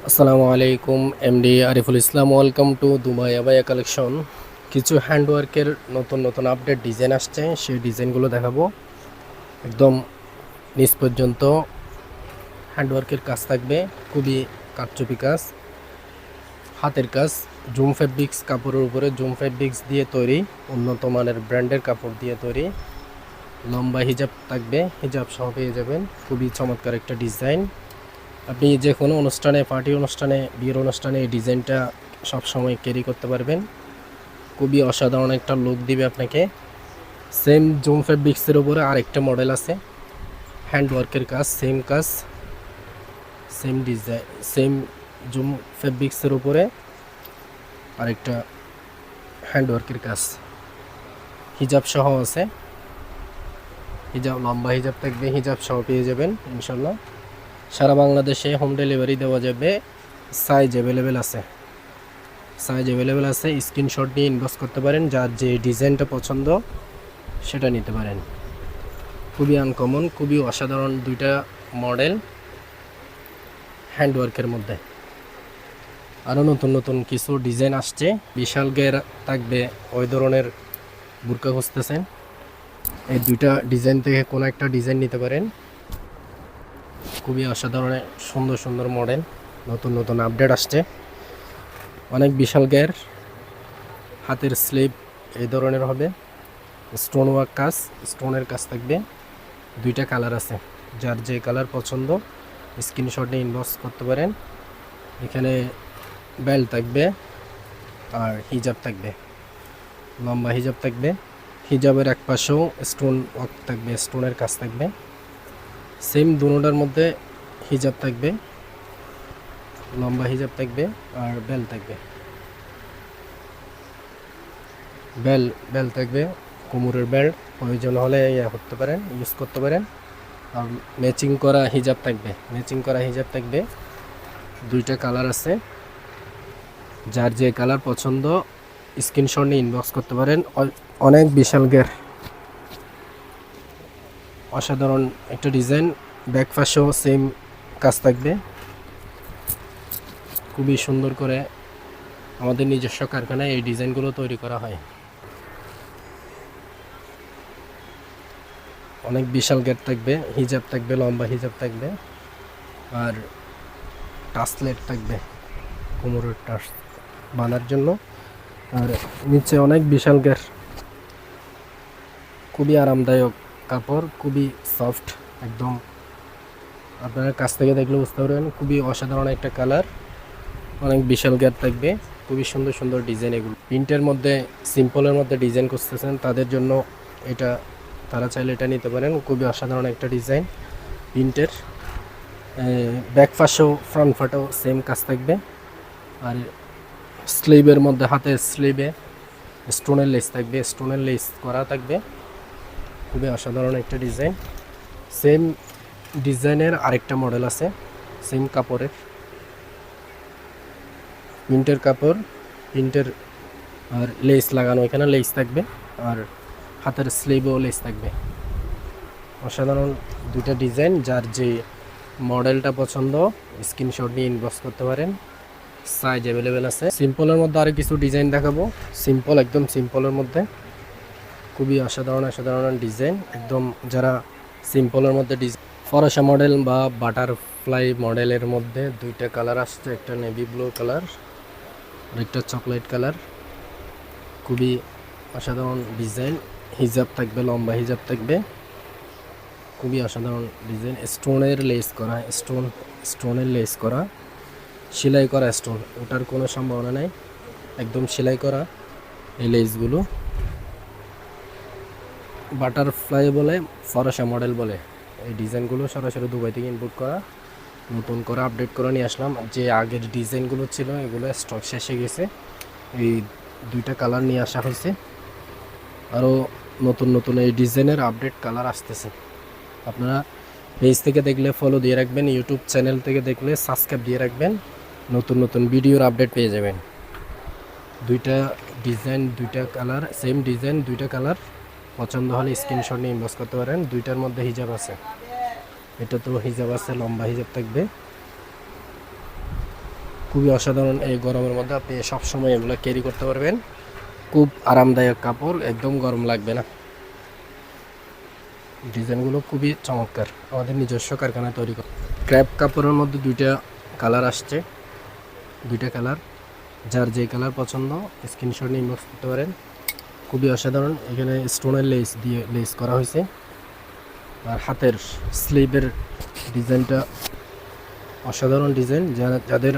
আসসালামু আলাইকুম, MD Ariful Islam. Welcome to Dubai abaya collection. কিছু হ্যান্ডওয়ার্কের নতুন নতুন আপডেট ডিজাইন আসছে, সেই ডিজাইনগুলো দেখাবো। একদম নিচ পর্যন্ত হ্যান্ডওয়ার্কের কাজ থাকবে, খুবই কারচুপি কাজ, হাতের কাজ। জুম ফেব্রিক্স কাপড়ের উপরে জুম ফেব্রিক্স দিয়ে তৈরি, উন্নত মানের ব্র্যান্ডের কাপড় দিয়ে তৈরি। লম্বা হিজাব থাকবে, হিজাব সহ পেয়ে যাবেন। খুবই চমৎকার একটা ডিজাইন। আপনি যে কোনো অনুষ্ঠানে, পার্টি অনুষ্ঠানে, বিয়ের অনুষ্ঠানে এই ডিজাইনটা সবসময় ক্যারি করতে পারবেন। খুবই অসাধারণ একটা লুক দিবে আপনাকে। সেম জুম ফেব্রিক্সের উপরে আরেকটা মডেল আছে, হ্যান্ডওয়ার্কের কাজ, সেম ডিজাইন, সেম জুম ফেব্রিক্সের উপরে আরেকটা হ্যান্ডওয়ার্কের কাজ, হিজাব সহ আছে। হিজাব, লম্বা হিজাব থাকবে, হিজাব সহ পেয়ে যাবেন ইনশাল্লাহ। সারা বাংলাদেশে হোম ডেলিভারি দেওয়া যাবে। সাইজ অ্যাভেলেবেল আছে, স্ক্রিনশট নিয়ে ইনবক্স করতে পারেন, যার যে ডিজাইনটা পছন্দ সেটা নিতে পারেন। খুবই আনকমন, খুবই অসাধারণ দুইটা মডেল হ্যান্ডওয়ার্কের মধ্যে। আরও নতুন নতুন কিছু ডিজাইন আসছে। বিশাল গের থাকবে, ওই ধরনের বুরকা খুঁজতেছেন, এই দুইটা ডিজাইন থেকে কোনো একটা ডিজাইন নিতে পারেন। খুবই অসাধারণ সুন্দর সুন্দর মডেল, নতুন নতুন আপডেট আসছে। অনেক বিশাল গের, হাতের স্লিভ এই ধরনের হবে, স্টোন ওয়ার্ক কাজ, স্টোনের কাজ থাকবে। দুইটা কালার আছে, যার যে কালার পছন্দ স্ক্রিনশট নিয়ে ইনবক্স করতে পারেন। এখানে বেল্ট থাকবে আর হিজাব থাকবে, লম্বা হিজাব থাকবে। হিজাবের এক পাশেও স্টোন ওয়ার্ক থাকবে, স্টোনের কাজ থাকবে। সেম দুটোটার মধ্যে হিজাব থাকবে, লম্বা হিজাব থাকবে আর বেল্ট থাকবে। বেল্ট থাকবে, কোমরের বেল্ট, প্রয়োজন হলে করতে পারেন, ইউজ করতে পারেন। আর ম্যাচিং করা হিজাব থাকবে, দুইটা কালার আছে। যার যে কালার পছন্দ স্ক্রিনশট নিয়ে ইনবক্স করতে পারেন। অনেক বিশাল গের, অসাধারণ একটা ডিজাইন। ব্যাক পাশেও সেম কাজ থাকবে, খুবই সুন্দর করে আমাদের নিজস্ব কারখানায় এই ডিজাইনগুলো তৈরি করা হয়। অনেক বিশাল গেট থাকবে, হিজাব থাকবে, লম্বা হিজাব থাকবে আর টাসলেট থাকবে, কোমরের টাস বানার জন্য। আর নিচে অনেক বিশাল গের, খুবই আরামদায়ক কাপড়, খুবই সফট একদম। আপনারা কাছ থেকে দেখলে বুঝতে পারবেন, খুবই অসাধারণ একটা কালার। অনেক বিশাল গেট থাকবে, খুবই সুন্দর সুন্দর ডিজাইন। এগুলো প্রিন্টের মধ্যে, সিম্পলের মধ্যে ডিজাইন করতেছেন তাদের জন্য এটা, তারা চাইলে এটা নিতে পারেন। খুবই অসাধারণ একটা ডিজাইন প্রিন্টের। ব্যাক পাশেও ফ্রন্ট পাটেও সেম কাজ থাকবে। আর স্লিভের মধ্যে, হাতের স্লিভে স্টোনের লেস থাকবে, স্টোনের লেস করা থাকবে। খুবই অসাধারণ একটা ডিজাইন। সেম ডিজাইনের আরেকটা মডেল আছে, সেম কাপড়ের, প্রিন্টের কাপড়, প্রিন্টের আর লেস লাগানো, এখানে লেস থাকবে আর হাতের স্লিভেও লেস থাকবে। অসাধারণ দুইটা ডিজাইন, যার যে মডেলটা পছন্দ স্ক্রিনশট নিয়ে ইনবক্স করতে পারেন। সাইজ অ্যাভেলেবেল আছে। সিম্পলের মধ্যে আরও কিছু ডিজাইন দেখাবো, সিম্পল, একদম সিম্পলের মধ্যে খুবই অসাধারণ ডিজাইন একদম। যারা সিম্পলের মধ্যে ডিজাইন, ফরাসা মডেল বা বাটারফ্লাই মডেলের মধ্যে দুইটা কালার আসছে, একটা নেভি ব্লু কালার আর একটা চকলেট কালার। খুবই অসাধারণ ডিজাইন। হিজাব থাকবে, লম্বা হিজাব থাকবে, খুবই অসাধারণ ডিজাইন। স্টোনের লেস করা, স্টোনের লেস করা, সেলাই করা স্টোন, ওটার কোনো সম্ভাবনা নেই, একদম সেলাই করা এই লেসগুলো। বাটারফ্লাই বলে, ফরাসা মডেল বলে। এই ডিজাইনগুলো সরাসরি দুবাই থেকে ইম্পোর্ট করা, নতুন করে আপডেট করে নিয়ে আসলাম। যে আগের ডিজাইনগুলো ছিল এগুলো স্টক শেষে গেছে, এই দুইটা কালার নিয়ে আসা হয়েছে। আরও নতুন নতুন এই ডিজাইনের আপডেট কালার আসতেছে। আপনারা পেজ থেকে দেখলে ফলো দিয়ে রাখবেন, ইউটিউব চ্যানেল থেকে দেখলে সাবস্ক্রাইব দিয়ে রাখবেন, নতুন নতুন ভিডিওর আপডেট পেয়ে যাবেন। দুইটা ডিজাইন, দুইটা কালার, সেম ডিজাইন, দুইটা কালার পছন্দ হলে স্ক্রিনশট নিয়ে ইনবক্স করতে পারেন। দুইটার মধ্যে হিজাব আছে, এটা তো হিজাব আছে, লম্বা হিজাব থাকবে। খুবই অসাধারণ। এই গরমের মধ্যে আপনি সবসময় এগুলো ক্যারি করতে পারবেন। খুব আরামদায়ক কাপড়, একদম গরম লাগবে না। ডিজাইনগুলো খুবই চমৎকার, আমাদের নিজস্ব কারখানায় তৈরি করা। ক্র্যাপ কাপড়ের মধ্যে দুইটা কালার আসছে, দুইটা কালার, যার যে কালার পছন্দ স্ক্রিনশট নিয়ে ইনবক্স করতে পারেন। খুবই অসাধারণ। এখানে স্টোনের লেস দিয়ে লেস করা হয়েছে, আর হাতের স্লিভের ডিজাইনটা অসাধারণ ডিজাইন। যাদের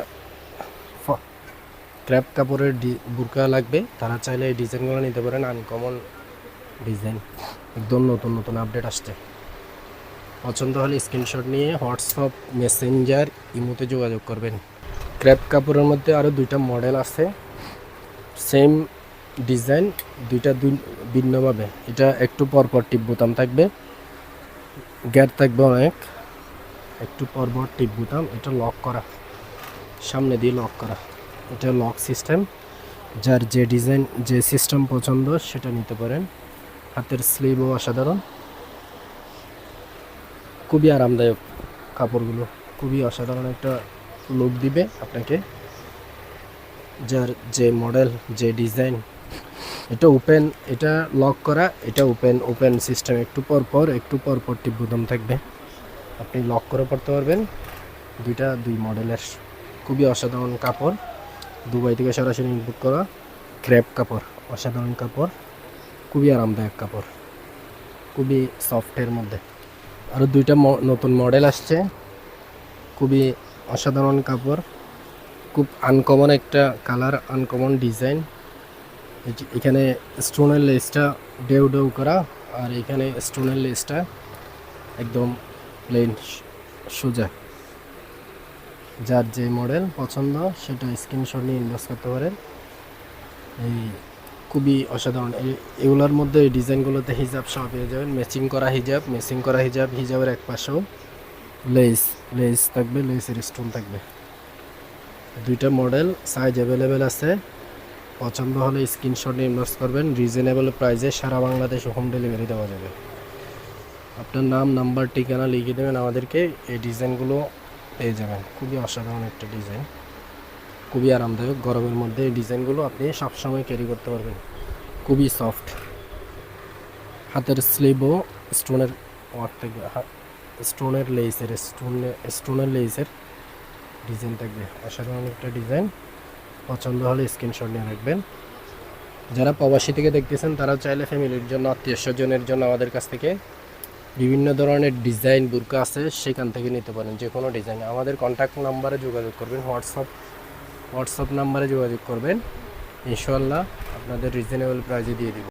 ক্র্যাপ কাপড়ের বুরকা লাগবে তারা চাইলে এই ডিজাইনগুলো নিতে পারেন। আনকমন ডিজাইন, একদম নতুন নতুন আপডেট আসছে। পছন্দ হলে স্ক্রিনশট নিয়ে হোয়াটসঅ্যাপ, মেসেঞ্জার, ইমোতে যোগাযোগ করবেন। ক্র্যাপ কাপড়ের মধ্যে আরও দুইটা মডেল আছে, সেম ডিজাইন, দুইটা ভিন্নভাবে। এটা একটু পরপর টিপ বোতাম থাকবে, গ্যাপ থাকবে অনেক, একটু পরপর টিপ বোতাম। এটা লক করা, সামনে দিয়ে লক করা, এটা লক সিস্টেম। যার যে ডিজাইন, যে সিস্টেম পছন্দ সেটা নিতে পারেন। হাতের স্লিভও অসাধারণ, খুবই আরামদায়ক কাপড়গুলো, খুবই অসাধারণ একটা লুক দিবে আপনাকে। যার যে মডেল, যে ডিজাইন। এটা ওপেন, এটা লক করা, এটা ওপেন সিস্টেম। একটু পর টিপ বোতাম থাকবে, আপনি লক করে পড়তে পারবেন। দুই মডেলের, খুবই অসাধারণ কাপড়। দুবাই থেকে সরাসরি ইনপুট করা ক্র্যাপ কাপড়, অসাধারণ কাপড়, খুবই আরামদায়ক কাপড়, খুবই সফটের মধ্যে। আরও দুইটা নতুন মডেল আসছে, খুবই অসাধারণ কাপড়, খুব আনকমন একটা কালার, আনকমন ডিজাইন। এখানে স্টোনের লেসটা ডেউ করা, আর এখানে স্টোনের লেসটা একদম প্লেন সোজা। যার যে মডেল পছন্দ সেটা স্ক্রিনশট নিয়ে ইনবক্স করতে পারেন। এই খুবই অসাধারণ। এগুলোর মধ্যে এই ডিজাইনগুলোতে হিজাব সহ পেয়ে যাবেন, ম্যাচিং করা হিজাব, হিজাবের এক পাশেও লেস থাকবে, লেসের স্টোন থাকবে। দুইটা মডেল, সাইজ অ্যাভেলেবেল আছে। পছন্দ হলে স্ক্রিনশট নিয়ে ইনবক্স করবেন। রিজনেবল প্রাইসে সারা বাংলাদেশে হোম ডেলিভারি দেওয়া যাবে। আপনার নাম, নাম্বার, ঠিকানা লিখে দেবেন আমাদেরকে, এই ডিজাইনগুলো পেয়ে যাবেন। খুবই অসাধারণ একটা ডিজাইন, খুবই আরামদায়ক। গরমের মধ্যে এই ডিজাইনগুলো আপনি সবসময় ক্যারি করতে পারবেন, খুবই সফট। হাতের স্লিভও স্টোনের ওয়ার্ক থাকবে, স্টোনের লেসের ডিজাইন থাকবে। অসাধারণ একটা ডিজাইন। পছন্দ হলে স্ক্রিনশট নিয়ে রাখবেন। যারা প্রবাসী থেকে দেখতেছেন তারা চাইলে ফ্যামিলির জন্য, আত্মীয় স্বজনের জন্য আমাদের কাছ থেকে বিভিন্ন ধরনের ডিজাইন বুরকা আছে, সেখান থেকে নিতে পারেন। যে কোনো ডিজাইন আমাদের কন্ট্যাক্ট নাম্বারে যোগাযোগ করবেন, হোয়াটসঅ্যাপ নাম্বারে যোগাযোগ করবেন। ইনশাআল্লাহ আপনাদের রিজনেবল প্রাইসে দিয়ে দিব।